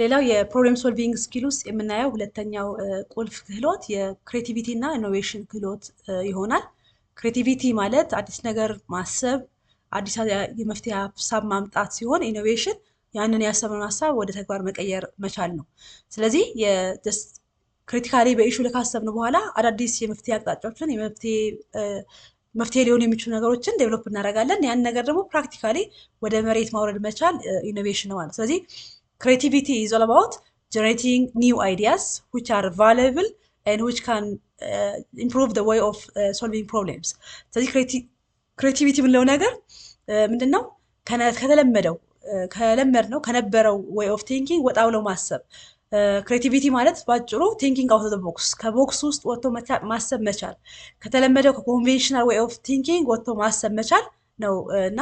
ሌላው የፕሮብሌም ሶልቪንግ ስኪል ውስጥ የምናየው ሁለተኛው ቁልፍ ክህሎት የክሬቲቪቲ እና ኢኖቬሽን ክህሎት ይሆናል። ክሬቲቪቲ ማለት አዲስ ነገር ማሰብ፣ አዲስ የመፍትሄ ሀሳብ ማምጣት ሲሆን ኢኖቬሽን ያንን ያሰብነውን ሀሳብ ወደ ተግባር መቀየር መቻል ነው። ስለዚህ ክሪቲካሊ በኢሹ ካሰብን በኋላ አዳዲስ የመፍትሄ አቅጣጫዎችን መፍትሄ ሊሆኑ የሚችሉ ነገሮችን ዴቨሎፕ እናደርጋለን። ያን ነገር ደግሞ ፕራክቲካሊ ወደ መሬት ማውረድ መቻል ኢኖቬሽን ነው ማለት። ስለዚህ creativity is all about generating new ideas which are valuable and which can improve the way of solving problems. ስለዚህ creativity የምንለው ነገር ምንድነው? ከለመድነው ከነበረው way of thinking ወጣ ብሎ ማሰብ። ክሬቲቪቲ ማለት ባጭሩ ቲንኪንግ አውት ኦፍ ዘ ቦክስ፣ ከቦክስ ውስጥ ወጥቶ ማሰብ መቻል፣ ከተለመደው ከኮንቬንሽናል way of thinking ወጥቶ ማሰብ መቻል ነው እና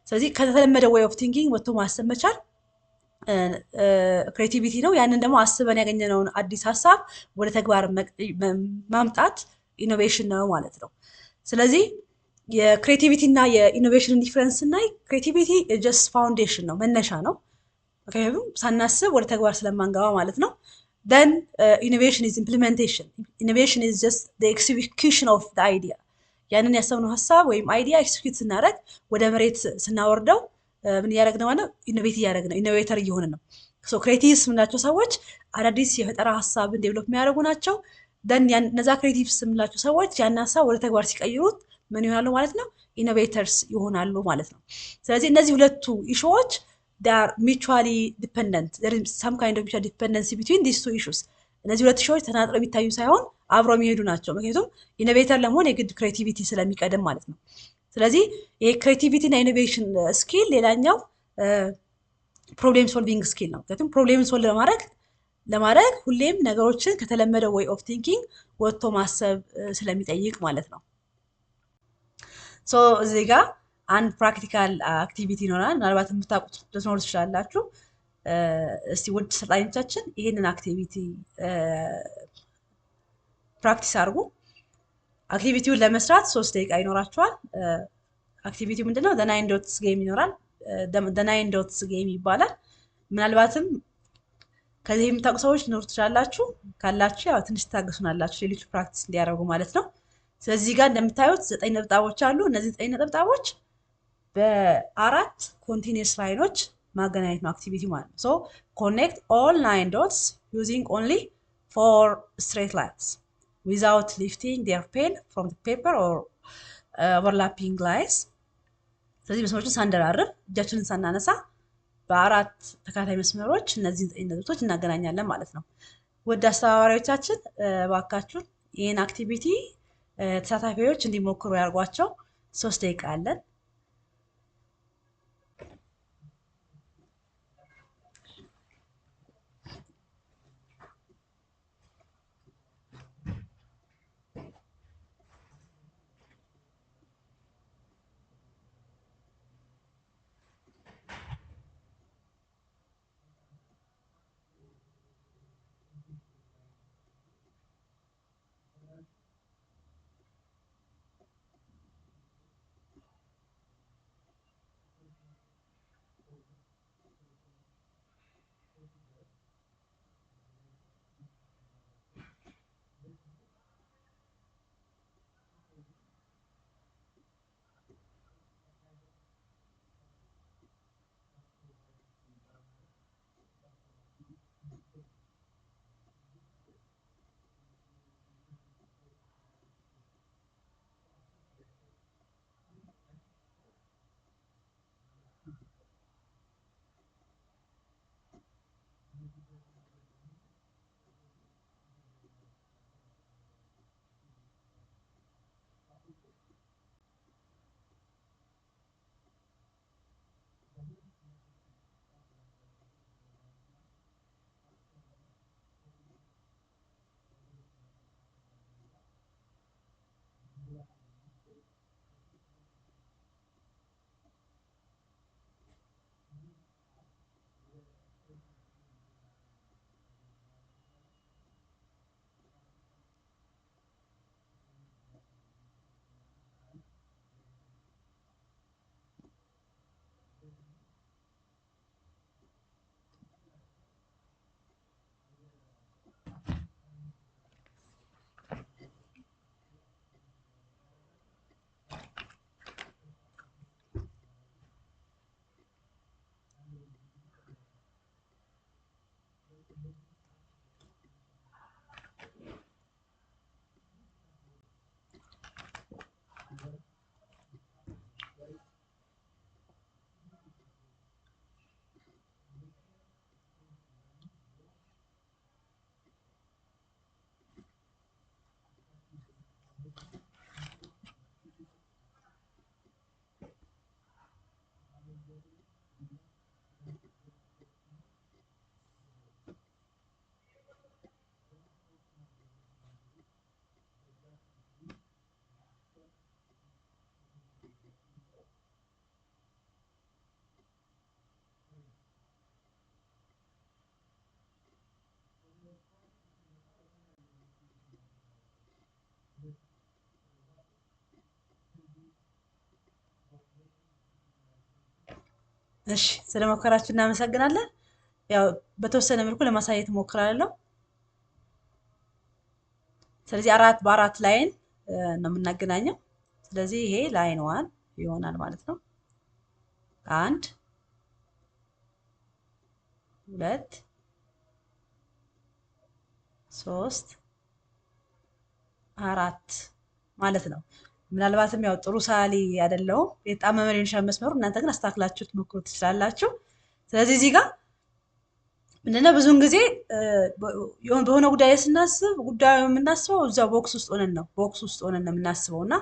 ስለዚህ ከተለመደው way of thinking ወጥቶ ማሰብ መቻል ክሬቲቪቲ ነው። ያንን ደግሞ አስበን ያገኘነውን አዲስ ሀሳብ ወደ ተግባር ማምጣት ኢኖቬሽን ነው ማለት ነው። ስለዚህ የክሬቲቪቲ እና የኢኖቬሽን ዲፍረንስ ስናይ ክሬቲቪቲ ጀስት ፋውንዴሽን ነው፣ መነሻ ነው። ምክንያቱም ሳናስብ ወደ ተግባር ስለማንገባ ማለት ነው። then innovation is implementation. Innovation is just the execution of the idea. ያንን ያሰብነው ሀሳብ ወይም አይዲያ ኤክስኪዩት ስናደርግ ወደ መሬት ስናወርደው ምን እያደረግን ነው ማለት ነው? ኢኖቬት እያደረግን ነው፣ ኢኖቬተር እየሆንን ነው። ሶ ክሬቲቭስ የምንላቸው ሰዎች አዳዲስ የፈጠራ ሀሳብን ዴቨሎፕ የሚያደርጉ ናቸው። ደን እነዛ ክሬቲቭስ የምንላቸው ሰዎች ያን ሀሳብ ወደ ተግባር ሲቀይሩት ምን ይሆናሉ ማለት ነው? ኢኖቬተርስ ይሆናሉ ማለት ነው። ስለዚህ እነዚህ ሁለቱ ኢሹዎች they are mutually dependent. There is some kind of mutual dependency between these two issues. እነዚህ ሁለት ኢሹዎች ተናጥለው የሚታዩ ሳይሆን አብረው የሚሄዱ ናቸው። ምክንያቱም ኢኖቬተር ለመሆን የግድ ክሬቲቪቲ ስለሚቀድም ማለት ነው። ስለዚህ ይሄ ክሬቲቪቲ እና ኢኖቬሽን ስኪል ሌላኛው ፕሮብሌም ሶልቪንግ ስኪል ነው። ምክንያቱም ፕሮብሌም ሶልቭ ለማድረግ ሁሌም ነገሮችን ከተለመደው ወይ ኦፍ ቲንኪንግ ወጥቶ ማሰብ ስለሚጠይቅ ማለት ነው። ሶ እዚህ ጋር አንድ ፕራክቲካል አክቲቪቲ ይኖራል። ምናልባት የምታውቁት ልትኖሩ ትችላላችሁ። እስቲ ውድ ሰልጣኞቻችን ይሄንን አክቲቪቲ ፕራክቲስ አድርጉ። አክቲቪቲውን ለመስራት 3 ደቂቃ ይኖራችኋል። አክቲቪቲው ምንድነው? the 9 dots game ይኖራል። the 9 dots game ይባላል። ምናልባትም ከዚህ የምታውቁ ሰዎች ልትኖሩ ትችላላችሁ። ካላችሁ ያው ትንሽ ታገሱናላችሁ ሌሎቹ ፕራክቲስ እንዲያደርጉ ማለት ነው። ስለዚህ ጋር እንደምታዩት 9 ነጥቦች አሉ። እነዚህ 9 ነጥቦች በአራት ኮንቲኒየስ ላይኖች ማገናኘት ነው አክቲቪቲ ማለት ነው። ሶ ኮኔክት ኦል 9 dots using only 4 straight lines without lifting their pen from the paper or overlapping lines. ስለዚህ መስመሮችን ሳንደራርብ እጃችንን ሳናነሳ በአራት ተከታታይ መስመሮች እነዚህ 9 ነጥቦች እናገናኛለን ማለት ነው። ወደ አስተባባሪዎቻችን ባካችሁን ይሄን አክቲቪቲ ተሳታፊዎች እንዲሞክሩ ያርጓቸው። 3 ደቂቃ አለን። እሺ ስለመከራችሁ እናመሰግናለን። ያው በተወሰነ መልኩ ለማሳየት እሞክራለሁ። ስለዚህ አራት በአራት ላይን ነው የምናገናኘው። ስለዚህ ይሄ ላይን ዋን ይሆናል ማለት ነው። አንድ ሁለት ሶስት አራት ማለት ነው። ምናልባትም ያው ጥሩ ሳሊ አይደለሁም የጣመመ ሊሆን ይችላል መስመሩ። እናንተ ግን አስተካክላችሁ ትሞክሩ ትችላላችሁ። ስለዚህ እዚህ ጋር ምንድነው ብዙውን ጊዜ በሆነ ጉዳይ ላይ ስናስብ ጉዳዩ የምናስበው እዛው ቦክስ ውስጥ ሆነን ነው። ቦክስ ውስጥ ሆነን ነው የምናስበው እና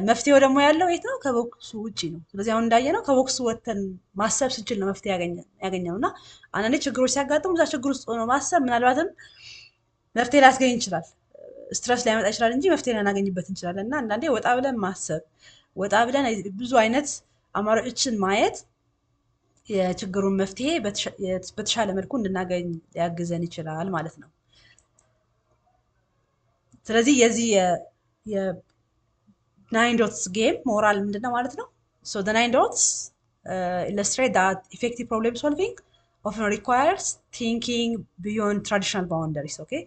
መፍትሄው ደግሞ ያለው የት ነው? ከቦክሱ ውጪ ነው። ስለዚህ አሁን እንዳየነው ከቦክሱ ወጥተን ማሰብ ስንችል ነው መፍትሄ ያገኘነው እና አንዳንዴ ችግሮች ሲያጋጥሙ እዛ ችግር ውስጥ ሆኖ ማሰብ ምናልባትም መፍትሄ ሊያስገኝ ይችላል። ስትረስ ሊያመጣ ይችላል እንጂ መፍትሄ ላናገኝበት እንችላለን። እና አንዳንዴ ወጣ ብለን ማሰብ፣ ወጣ ብለን ብዙ አይነት አማራጮችን ማየት የችግሩን መፍትሄ በተሻለ መልኩ እንድናገኝ ሊያግዘን ይችላል ማለት ነው። ስለዚህ የዚህ የናይን ዶትስ ጌም ሞራል ምንድነው ማለት ነው? ሶ the nine dots illustrate that effective problem solving often requires thinking beyond traditional boundaries. Okay,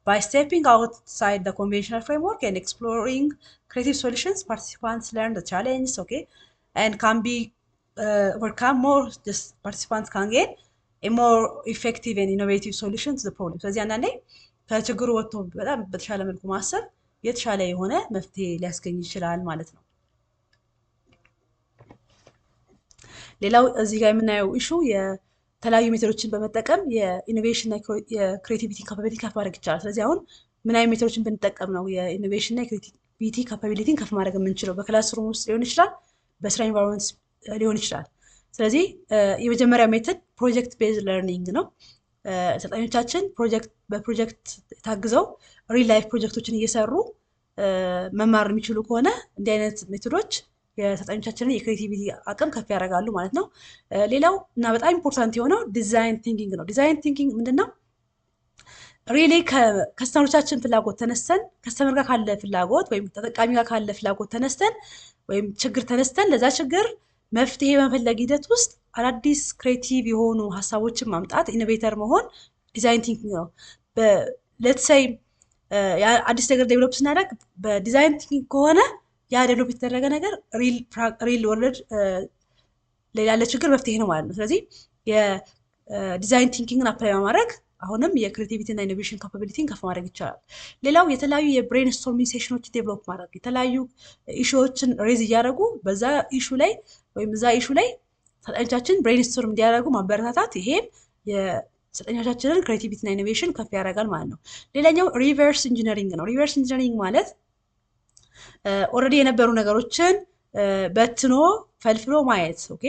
by stepping outside the conventional framework and exploring creative solutions, participants learn the challenge, okay, and can be overcome more. Just participants can gain a more effective and innovative solution to the problem. ስለዚህ አንዳንዴ ከችግሩ ወጥቶ በጣም በተሻለ መልኩ ማሰብ የተሻለ የሆነ መፍትሄ ሊያስገኝ ይችላል ማለት ነው። ሌላው እዚህ ጋር የምናየው ኢሹ የተለያዩ ሜቶዶችን በመጠቀም የኢኖቬሽን እና የክሬቲቪቲ ካፓቢሊቲ ከፍ ማድረግ ይቻላል። ስለዚህ አሁን ምን አይነት ሜቶዶችን ብንጠቀም ነው የኢኖቬሽን እና የክሬቲቪቲ ካፓቢሊቲን ከፍ ማድረግ የምንችለው? በክላስሩም ውስጥ ሊሆን ይችላል፣ በስራ ኢንቫይሮንመንት ሊሆን ይችላል። ስለዚህ የመጀመሪያ ሜቶድ ፕሮጀክት ቤዝ ለርኒንግ ነው። አሰልጣኞቻችን በፕሮጀክት ታግዘው ሪል ላይፍ ፕሮጀክቶችን እየሰሩ መማር የሚችሉ ከሆነ እንዲህ አይነት ሜቶዶች የአሰልጣኞቻችንን የክሬቲቪቲ አቅም ከፍ ያደርጋሉ ማለት ነው። ሌላው እና በጣም ኢምፖርታንት የሆነው ዲዛይን ቲንኪንግ ነው። ዲዛይን ቲንኪንግ ምንድነው? ሪሊ ከከስተመሮቻችን ፍላጎት ተነስተን ከስተመር ጋር ካለ ፍላጎት ወይም ተጠቃሚ ጋር ካለ ፍላጎት ተነስተን ወይም ችግር ተነስተን ለዛ ችግር መፍትሄ በመፈለግ ሂደት ውስጥ አዳዲስ ክሬቲቭ የሆኑ ሀሳቦችን ማምጣት ኢኖቬተር መሆን ዲዛይን ቲንኪንግ ነው። ሌትስ ሴይ አዲስ ነገር ዴቨሎፕ ስናደርግ በዲዛይን ቲንኪንግ ከሆነ ያ ዴቨሎፕ የተደረገ ነገር ሪል ወርልድ ያለ ችግር መፍትሄ ነው ማለት ነው። ስለዚህ የዲዛይን ቲንኪንግን አፕላይ በማድረግ አሁንም የክሬቲቪቲ እና ኢኖቬሽን ካፓቢሊቲን ከፍ ማድረግ ይቻላል። ሌላው የተለያዩ የብሬን ስቶርሚንግ ሴሽኖች ዴቨሎፕ ማድረግ የተለያዩ ኢሹዎችን ሬዝ እያደረጉ በዛ ኢሹ ላይ ወይም እዛ ኢሹ ላይ ሰልጣኞቻችን ብሬንስቶርም እንዲያደርጉ ማበረታታት፣ ይሄም የሰልጣኞቻችንን ክሬቲቪቲ እና ኢኖቬሽን ከፍ ያደርጋል ማለት ነው። ሌላኛው ሪቨርስ ኢንጂነሪንግ ነው። ሪቨርስ ኢንጂነሪንግ ማለት ኦልሬዲ የነበሩ ነገሮችን በትኖ ፈልፍሎ ማየት። ኦኬ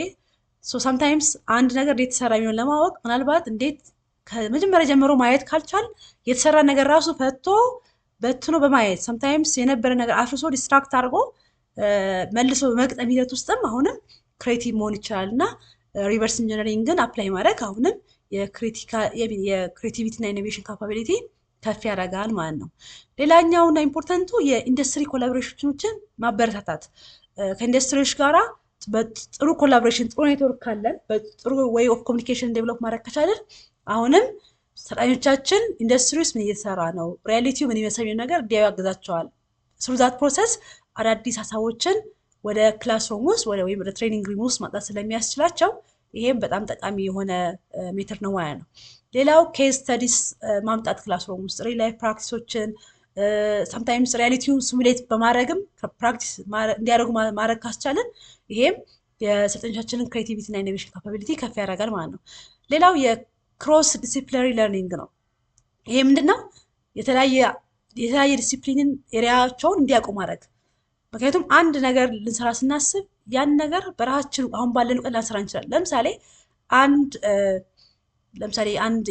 ሶ ሳምታይምስ አንድ ነገር እንዴት ተሰራ የሚሆን ለማወቅ ምናልባት እንዴት ከመጀመሪያ ጀምሮ ማየት ካልቻል የተሰራ ነገር ራሱ ፈቶ በትኖ በማየት ሳምታይምስ የነበረ ነገር አፍርሶ ዲስትራክት አድርጎ መልሶ በመቅጠም ሂደት ውስጥም አሁንም ክሬቲቭ መሆን ይችላል እና ሪቨርስ ኢንጂነሪንግን አፕላይ ማድረግ አሁንም የክሬቲቪቲ እና ኢኖቬሽን ካፓቢሊቲ ከፍ ያደርጋል ማለት ነው። ሌላኛው እና ኢምፖርታንቱ የኢንዱስትሪ ኮላቦሬሽኖችን ማበረታታት። ከኢንዱስትሪዎች ጋራ በጥሩ ኮላቦሬሽን ጥሩ ኔትወርክ ካለን በጥሩ ዌይ ኦፍ ኮሚኒኬሽን ዴቨሎፕ ማድረግ ከቻለን አሁንም ሰልጣኞቻችን ኢንዱስትሪ ውስጥ ምን እየተሰራ ነው፣ ሪያሊቲው ምን ይመስል ነገር እንዲያዩ ያግዛቸዋል። ስሩ ዛት ፕሮሰስ አዳዲስ ሀሳቦችን ወደ ክላስሩም ውስጥ ወይም ወደ ትሬኒንግ ሩም ውስጥ ማምጣት ስለሚያስችላቸው ይሄም በጣም ጠቃሚ የሆነ ሜተድ ነው ማለት ነው። ሌላው ኬዝ ስተዲስ ማምጣት ክላስሩም ውስጥ ሪል ላይፍ ፕራክቲሶችን ሳምታይምስ ሪያሊቲውን ሲሙሌት በማድረግም ፕራክቲስ እንዲያደርጉ ማድረግ ካስቻለን ይሄም የሰልጣኞቻችንን ክሬቲቪቲ እና ኢኖቬሽን ካፓቢሊቲ ከፍ ያደርጋል ማለት ነው። ሌላው የክሮስ ዲሲፕሊነሪ ለርኒንግ ነው። ይሄ ምንድነው? የተለያየ ዲሲፕሊንን ኤሪያቸውን እንዲያውቁ ማድረግ። ምክንያቱም አንድ ነገር ልንሰራ ስናስብ ያን ነገር በራሳችን አሁን ባለን እውቀት ላንሰራ እንችላለን። ለምሳሌ አንድ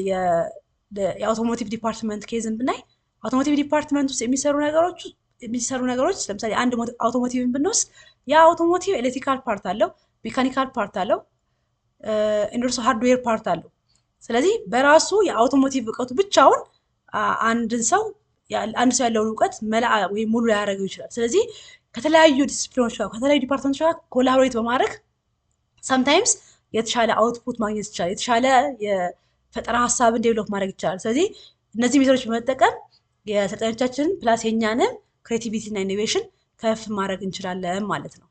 የአውቶሞቲቭ ዲፓርትመንት ኬዝን ብናይ አውቶሞቲቭ ዲፓርትመንት ውስጥ የሚሰሩ ነገሮች ለምሳሌ አንድ አውቶሞቲቭን ብንወስድ ያ አውቶሞቲቭ ኤሌክትሪካል ፓርት አለው፣ ሜካኒካል ፓርት አለው፣ እንደርሶ ሃርድዌር ፓርት አለው። ስለዚህ በራሱ የአውቶሞቲቭ እውቀቱ ብቻውን አንድ ሰው ያለውን እውቀት መላ ወይም ሙሉ ሊያደርገው ይችላል። ስለዚህ ከተለያዩ ዲስፕሊኖች ጋር ከተለያዩ ዲፓርትመንቶች ጋር ኮላቦሬት በማድረግ ሳምታይምስ የተሻለ አውትፑት ማግኘት ይቻላል። የተሻለ የፈጠራ ሀሳብን ዴቨሎፕ ማድረግ ይቻላል። ስለዚህ እነዚህ ሜቶዶች በመጠቀም የሰልጣኞቻችንን ፕላስ የኛንም ክሬቲቪቲ እና ኢኖቬሽን ከፍ ማድረግ እንችላለን ማለት ነው።